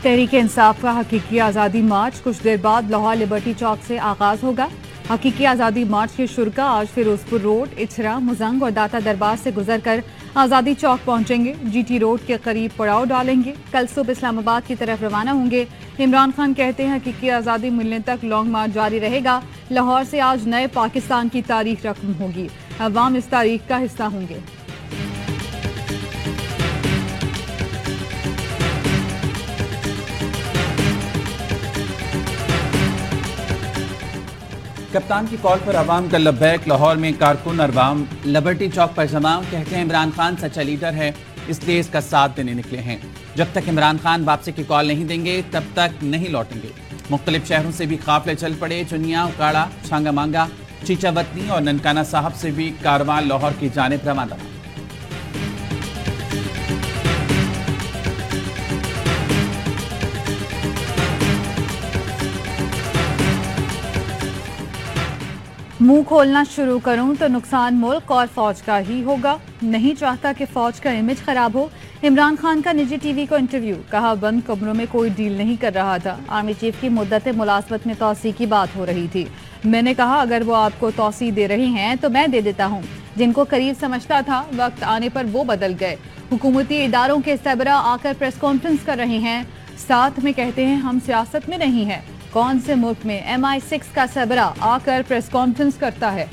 तहरीक इंसाफ का हकीकी आज़ादी मार्च कुछ देर बाद लाहौर लिबर्टी चौक से आगाज होगा। हकीकी आज़ादी मार्च के शुरका आज फिरोजपुर रोड, इछरा, मुजंग और दाता दरबार से गुजरकर आज़ादी चौक पहुंचेंगे। जीटी रोड के करीब पड़ाव डालेंगे। कल सुबह इस्लामाबाद की तरफ रवाना होंगे। इमरान खान कहते हैं हकीकी आज़ादी मिलने तक लॉन्ग मार्च जारी रहेगा। लाहौर से आज नए पाकिस्तान की तारीख रकम होगी। अवाम इस तारीख का हिस्सा होंगे। कप्तान की कॉल पर अवाम का लब्बैक। लाहौर में कारकुन अवाम लिबर्टी चौक पर जमा। कहते हैं इमरान खान सच्चा लीडर है, इसलिए इसका साथ देने निकले हैं। जब तक इमरान खान वापसी की कॉल नहीं देंगे तब तक नहीं लौटेंगे। मुख्तलिफ शहरों से भी काफिले चल पड़े। चुनिया, उकाड़ा, छांगा मांगा, चीचावतनी और ननकाना साहब से भी कारवान लाहौर की जानिब रवाना। मुंह खोलना शुरू करूं तो नुकसान मुल्क और फौज का ही होगा। नहीं चाहता कि फौज का इमेज खराब हो। इमरान खान का निजी टीवी को इंटरव्यू। कहा बंद कमरों में कोई डील नहीं कर रहा था। आर्मी चीफ की मुद्दत मुलाजमत में तौसी की बात हो रही थी। मैंने कहा अगर वो आपको तौसी दे रही हैं तो मैं दे देता हूं। जिनको करीब समझता था वक्त आने पर वो बदल गए। हुकूमती इदारों के सरबरा आकर प्रेस कॉन्फ्रेंस कर रहे हैं, साथ में कहते हैं हम सियासत में नहीं है। कौन से मुल्क में MI6 का सरबरा आकर प्रेस कॉन्फ्रेंस करता है?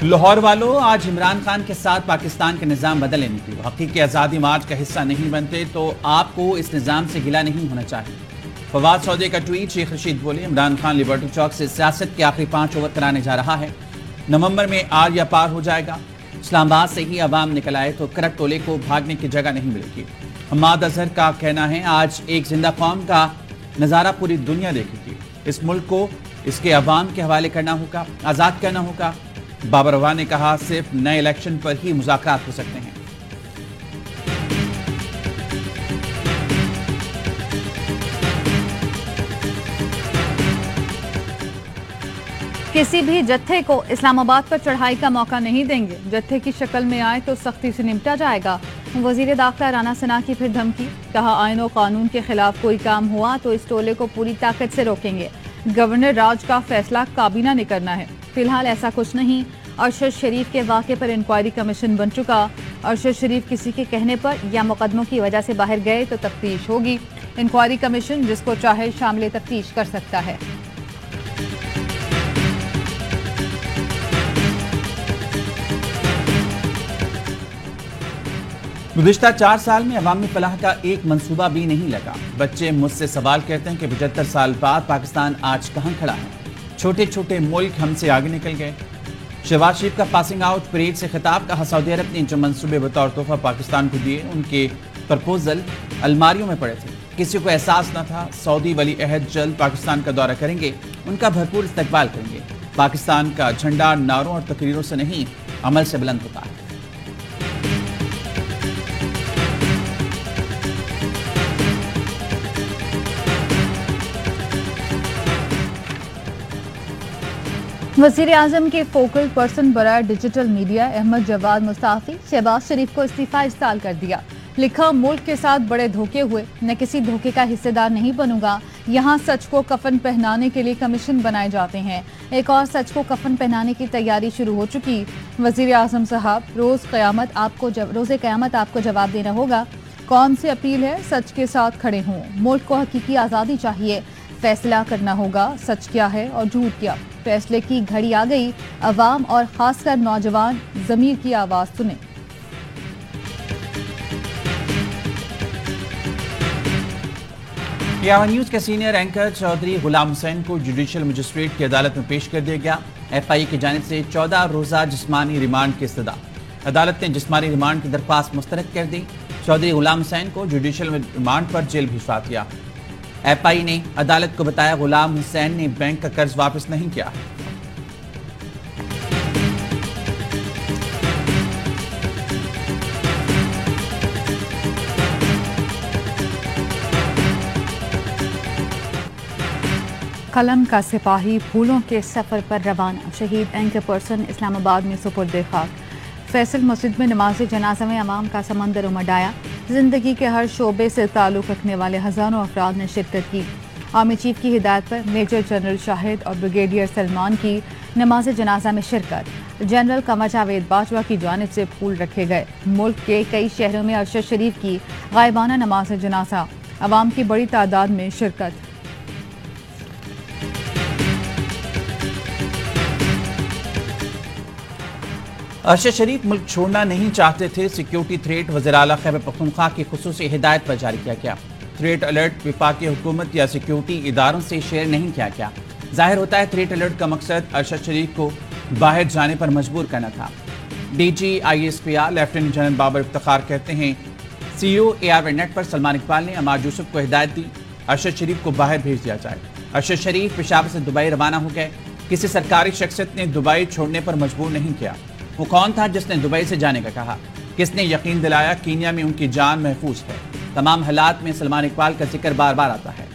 लाहौर वालों, आज इमरान खान के साथ पाकिस्तान के निजाम बदले नहीं। हकीकी आज़ादी मार्च का हिस्सा नहीं बनते तो आपको इस निजाम से गिला नहीं होना चाहिए। फवाद सौदे का ट्वीट। शेख रशीद बोले इमरान खान लिबर्टी चौक से सियासत के आखिरी 5 ओवर कराने जा रहा है। नवंबर में आर या पार हो जाएगा। इस्लामाबाद से ही अवाम निकल आए तो करट टोले को भागने की जगह नहीं मिलेगी। हमाद अजहर का कहना है आज एक जिंदा कौम का नज़ारा पूरी दुनिया देखेगी। इस मुल्क को इसके अवाम के हवाले करना होगा, आज़ाद करना होगा। बाबर अवा ने कहा सिर्फ नए इलेक्शन पर ही मुज़ाकरात हो सकते हैं। किसी भी जत्थे को इस्लामाबाद पर चढ़ाई का मौका नहीं देंगे। जत्थे की शक्ल में आए तो सख्ती से निपटा जाएगा। वजीर दाखिला राना सना की फिर धमकी। कहा आईन और कानून के खिलाफ कोई काम हुआ तो इस टोले को पूरी ताकत से रोकेंगे। गवर्नर राज का फैसला काबीना ने करना है। फिलहाल ऐसा कुछ नहीं। अरशद शरीफ के वाक़े पर इंक्वायरी कमीशन बन चुका। अरशद शरीफ किसी के कहने पर या मुकदमों की वजह से बाहर गए तो तफ्तीश होगी। इंक्वायरी कमीशन जिसको चाहे शामिल तफ्तीश कर सकता है। गुज़िश्ता 4 साल में अवामी फलाह का एक मंसूबा भी नहीं लगा। बच्चे मुझसे सवाल करते हैं कि 75 साल बाद पाकिस्तान आज कहां खड़ा है। छोटे छोटे मुल्क हमसे आगे निकल गए। शहबाज शरीफ का पासिंग आउट परेड से खिताब। कहा सऊदी अरब ने जो मंसूबे बतौर तोहफा पाकिस्तान को दिए उनके प्रपोजल अलमारियों में पड़े थे। किसी को एहसास न था। सऊदी वली अहद जल्द पाकिस्तान का दौरा करेंगे, उनका भरपूर इस्तकबाल करेंगे। पाकिस्तान का झंडा नारों और तकरीरों से नहीं, अमल से बुलंद होता है। वज़ीर आज़म के फोकल पर्सन बराए डिजिटल मीडिया अहमद जवाद मुस्ताफी शहबाज शरीफ को इस्तीफा इस्ताल कर दिया। लिखा मुल्क के साथ बड़े धोखे हुए, न किसी धोखे का हिस्सेदार नहीं बनूंगा। यहाँ सच को कफन पहनाने के लिए कमीशन बनाए जाते हैं। एक और सच को कफन पहनाने की तैयारी शुरू हो चुकी। वज़ीर आज़म साहब रोज़े क़यामत आपको जवाब देना होगा। कौन सी अपील है? सच के साथ खड़े हों। मुल्क को हकीकी आज़ादी चाहिए। फैसला करना होगा सच क्या है और झूठ क्या। फैसले की घड़ी आ गई। अवाम और खासकर नौजवान ज़मीर की आवाज़ सुने। यावा न्यूज के सीनियर एंकर चौधरी गुलाम हुसैन को जुडिशियल मजिस्ट्रेट की अदालत में पेश कर दिया गया। FI की जानिब से 14 रोज़ा जिस्मानी रिमांड की इस्तदा। अदालत ने जिस्मानी रिमांड की दरख्वास्त मुस्तरद कर दी। चौधरी गुलाम हुसैन को जुडिशियल रिमांड पर जेल भिजवा दिया। FI ने अदालत को बताया गुलाम हुसैन ने बैंक का कर्ज वापस नहीं किया। कलम का सिपाही फूलों के सफ़र पर रवाना, शहीद एंकर पर्सन इस्लामाबाद में सुपुर्द खाक। फैसल मस्जिद में नमाज जनाजा में अवाम का समंदर उमड़ आया। जिंदगी के हर शोबे से ताल्लुक़ रखने वाले हज़ारों अफराद ने शिरकत की। आर्मी चीफ की हिदायत पर मेजर जनरल शाहिद और ब्रिगेडियर सलमान की नमाज जनाजा में शिरकत। जनरल कमर जावेद बाजवा की जानिब से फूल रखे गए। मुल्क के कई शहरों में अरशद शरीफ की गायबाना नमाज जनाजा, अवाम की बड़ी तादाद में शिरकत। अरशद शरीफ मुल्क छोड़ना नहीं चाहते थे। सिक्योरिटी थ्रेट वज़ीर आला खैबर पख्तूनख्वा की खुसूसी हिदायत पर जारी किया गया। थ्रेट अलर्ट वफाकी हुकूमत या सिक्योरिटी इदारों से शेयर नहीं किया गया। जाहिर होता है थ्रेट अलर्ट का मकसद अरशद शरीफ को बाहर जाने पर मजबूर करना था। DG ISPR lieutenant general Babar Iftikhar कहते हैं CEO AR नेट पर सलमान इकबाल ने अमार यूसुफ को हिदायत दी अरशद शरीफ को बाहर भेज दिया जाए। अरशद शरीफ पेशावर से दुबई रवाना हो गए। किसी सरकारी शख्सियत ने दुबई छोड़ने पर मजबूर नहीं किया। वो कौन था जिसने दुबई से जाने का कहा? किसने यकीन दिलाया कीनिया में उनकी जान महफूज है? तमाम हालात में सलमान इकबाल का जिक्र बार बार आता है।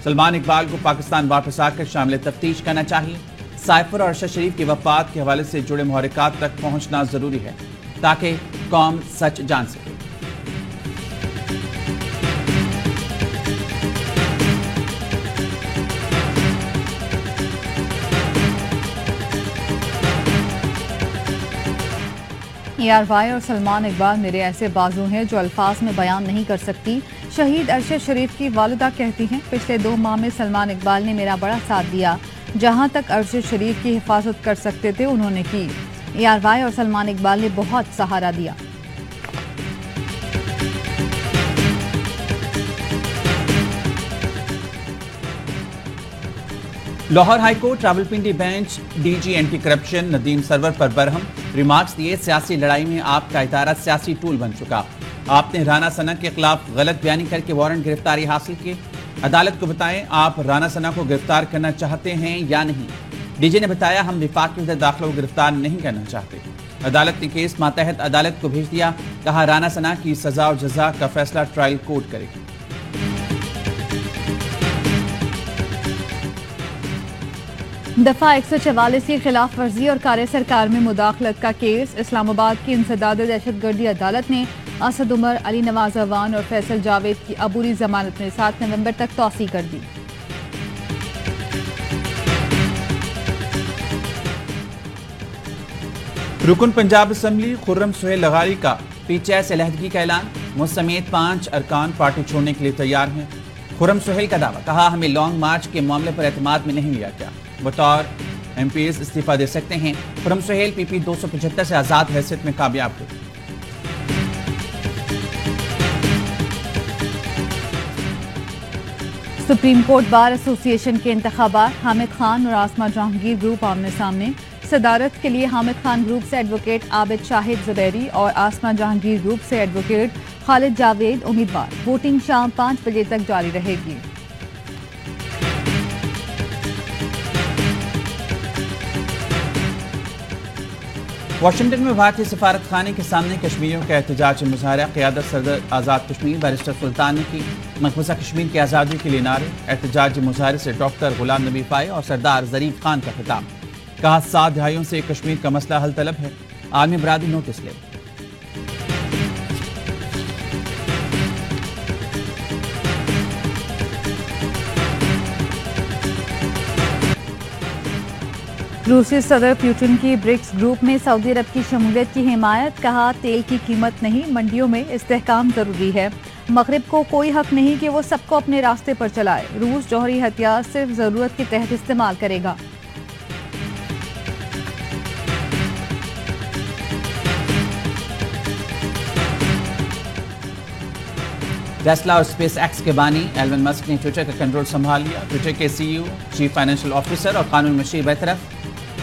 सलमान इकबाल को पाकिस्तान वापस आकर शामिल तफ्तीश करना चाहिए। साइफर और अरशद शरीफ की वफात के हवाले से जुड़े मुहर्रिकात तक पहुंचना जरूरी है ताकि कौम सच जान सके। ARY और सलमान इकबाल मेरे ऐसे बाजू हैं जो अल्फाज में बयान नहीं कर सकती। शहीद अरशद शरीफ की वालिदा कहती हैं पिछले 2 माह में सलमान इकबाल ने मेरा बड़ा साथ दिया। जहां तक अरशद शरीफ की हिफाजत कर सकते थे उन्होंने की। ARY और सलमान इकबाल ने बहुत सहारा दिया। Lahore high court Rawalpindi bench DG anti corruption Nadeem Sarwar पर बरहम रिमार्क्स दिए। सियासी लड़ाई में आपका इदारा सियासी टूल बन चुका। आपने राना सना के खिलाफ गलत बयानी करके वारंट गिरफ्तारी हासिल की। अदालत को बताएं आप राना सना को गिरफ्तार करना चाहते हैं या नहीं। DG ने बताया हम विफाक के दाखिला को गिरफ्तार नहीं करना चाहते। अदालत ने केस मातहत अदालत को भेज दिया। कहा राना सना की सजा और जजा का फैसला ट्रायल कोर्ट करेगी। दफा 144 की खिलाफ वर्जी और कार्य सरकार में मुदाखलत का केस। इस्लामाबाद की इंसदाद दहशतगर्दी अदालत ने असद उमर, अली नवाज अवान और फैसल जावेद की अबूरी जमानत में 7 नवंबर तक तौसी कर दी। रुकन पंजाब असम्बली खुर्रम सुहेल लगारी का PTI से अलहदगी का ऐलान। मुझ समेत 5 अरकान पार्टी छोड़ने के लिए तैयार हैं। खुर्रम सुहेल का दावा, कहा हमें लॉन्ग मार्च के मामले पर एतमाद में नहीं लिया गया। बतौर MPs इस्तीफा दे सकते हैं। खुर्रम सुहेल PP 275 से आजाद हैसियत में कामयाब हुए। सुप्रीम कोर्ट बार एसोसिएशन के इंतखाबात। हामिद खान और आसमा जहांगीर ग्रुप आमने सामने। सदारत के लिए हामिद खान ग्रुप से एडवोकेट आबिद शाहिद जुबैरी और आसमा जहांगीर ग्रुप से एडवोकेट खालिद जावेद उम्मीदवार। वोटिंग शाम 5 बजे तक जारी रहेगी। वाशिंगटन में भारतीय सफारत खाने के सामने कश्मीरियों का एहतजाज मुजाहरा। क़यादत सदर आज़ाद कश्मीर बैरिस्टर सुल्तान ने की। मकबूजा कश्मीर की आज़ादी के लिए नारे। एहतजाज मुजाहरे से डॉक्टर गुलाम नबी फाई और सरदार ज़रीफ खान का खिताब। कहा 7 दहाइयों से कश्मीर का मसला हल तलब है। आलमी बरादरी नोटिस ले। रूसी सदर पुतिन की ब्रिक्स ग्रुप में सऊदी अरब की शमूलियत की हिमायत। कहा तेल की कीमत नहीं, मंडियों में इस्तेहकाम जरूरी है। मगरिब को कोई हक नहीं कि वो सबको अपने रास्ते पर चलाए। रूस जौहरी हथियार सिर्फ जरूरत के तहत इस्तेमाल करेगा। टेस्ला और SpaceX के बानी एलन मस्क ने ट्विटर का कंट्रोल संभाल लिया। ट्विटर के CEO, चीफ फाइनेंशियल ऑफिसर और कानूनी मशीर बेतरफ।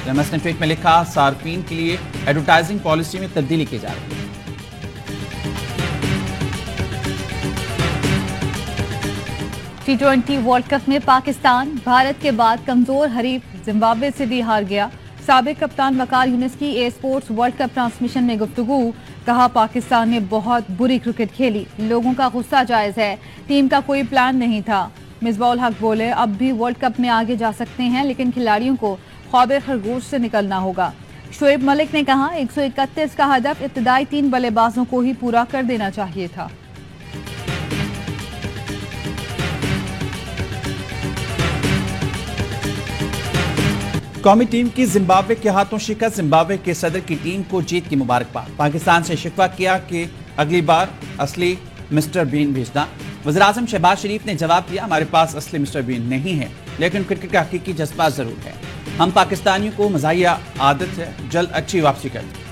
एलन मस्क ने ट्वीट में लिखा सार्फिन के लिए एडवर्टाइजिंग पॉलिसी में तब्दीली की जा रही है। T20 वर्ल्ड कप में पाकिस्तान भारत के बाद कमजोर हरीफ जिम्बाब्वे से भी हार गया। साबिक कप्तान वकार यूनिस की ए स्पोर्ट्स वर्ल्ड कप ट्रांसमिशन में गुफ्तगू। कहा पाकिस्तान ने बहुत बुरी क्रिकेट खेली, लोगों का गुस्सा जायज है, टीम का कोई प्लान नहीं था। मिसबाउल हक बोले, अब भी वर्ल्ड कप में आगे जा सकते हैं, लेकिन खिलाड़ियों को ख्वाब खरगोश से निकलना होगा। शोएब मलिक ने कहा, 131 का हदफ इब्तिदाई 3 बल्लेबाजों को ही पूरा कर देना चाहिए था। कौमी टीम की जिम्बाब्वे के हाथों शिकस्त। जिम्बाब्वे के सदर की टीम को जीत की मुबारकबाद। पाकिस्तान से शिकवा किया कि अगली बार असली मिस्टर बीन भेजना। वज़ीर-ए-आज़म शहबाज शरीफ ने जवाब दिया, हमारे पास असली मिस्टर बीन नहीं है, लेकिन क्रिकेट का हकीकी जज्बा जरूर है। हम पाकिस्तानियों को मज़ाहिया आदत है, जल्द अच्छी वापसी करते हैं।